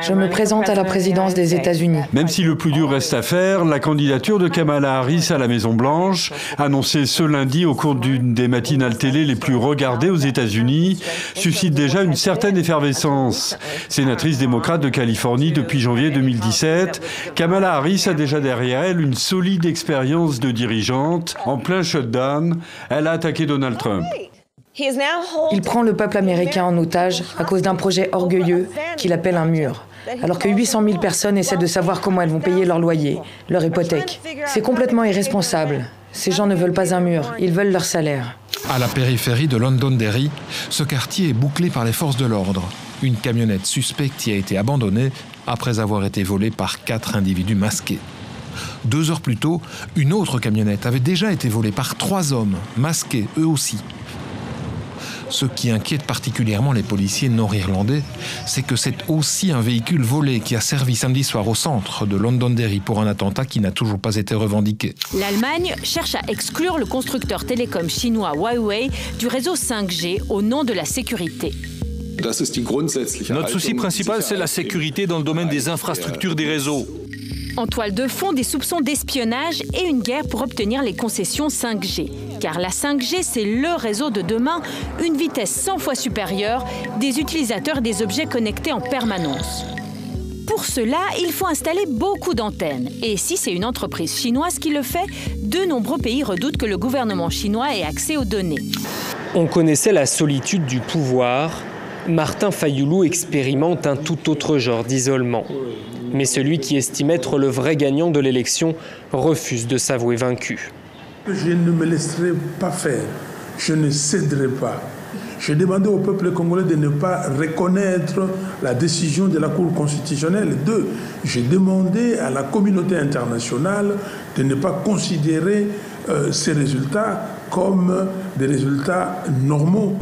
Je me présente à la présidence des États-Unis. Même si le plus dur reste à faire, la candidature de Kamala Harris à la Maison-Blanche, annoncée ce lundi au cours d'une des matinales télé les plus regardées aux États-Unis, suscite déjà une certaine effervescence. Sénatrice démocrate de Californie depuis janvier 2017, Kamala Harris a déjà derrière elle une solide expérience de dirigeante. En plein shutdown, elle a attaqué Donald Trump. Il prend le peuple américain en otage à cause d'un projet orgueilleux qu'il appelle un mur. Alors que 800 000 personnes essaient de savoir comment elles vont payer leur loyer, leur hypothèque. C'est complètement irresponsable. Ces gens ne veulent pas un mur, ils veulent leur salaire. À la périphérie de Londonderry, ce quartier est bouclé par les forces de l'ordre. Une camionnette suspecte y a été abandonnée après avoir été volée par 4 individus masqués. 2 heures plus tôt, une autre camionnette avait déjà été volée par 3 hommes, masqués eux aussi. Ce qui inquiète particulièrement les policiers nord-irlandais, c'est que c'est aussi un véhicule volé qui a servi samedi soir au centre de Londonderry pour un attentat qui n'a toujours pas été revendiqué. L'Allemagne cherche à exclure le constructeur télécom chinois Huawei du réseau 5G au nom de la sécurité. Notre souci principal, c'est la sécurité dans le domaine des infrastructures des réseaux. En toile de fond, des soupçons d'espionnage et une guerre pour obtenir les concessions 5G. Car la 5G, c'est le réseau de demain, une vitesse 100 fois supérieure, des utilisateurs et des objets connectés en permanence. Pour cela, il faut installer beaucoup d'antennes. Et si c'est une entreprise chinoise qui le fait, de nombreux pays redoutent que le gouvernement chinois ait accès aux données. On connaissait la solitude du pouvoir. Martin Fayulu expérimente un tout autre genre d'isolement. Mais celui qui estime être le vrai gagnant de l'élection refuse de s'avouer vaincu. Je ne me laisserai pas faire, je ne céderai pas. J'ai demandé au peuple congolais de ne pas reconnaître la décision de la Cour constitutionnelle. 2, j'ai demandé à la communauté internationale de ne pas considérer ces résultats comme des résultats normaux.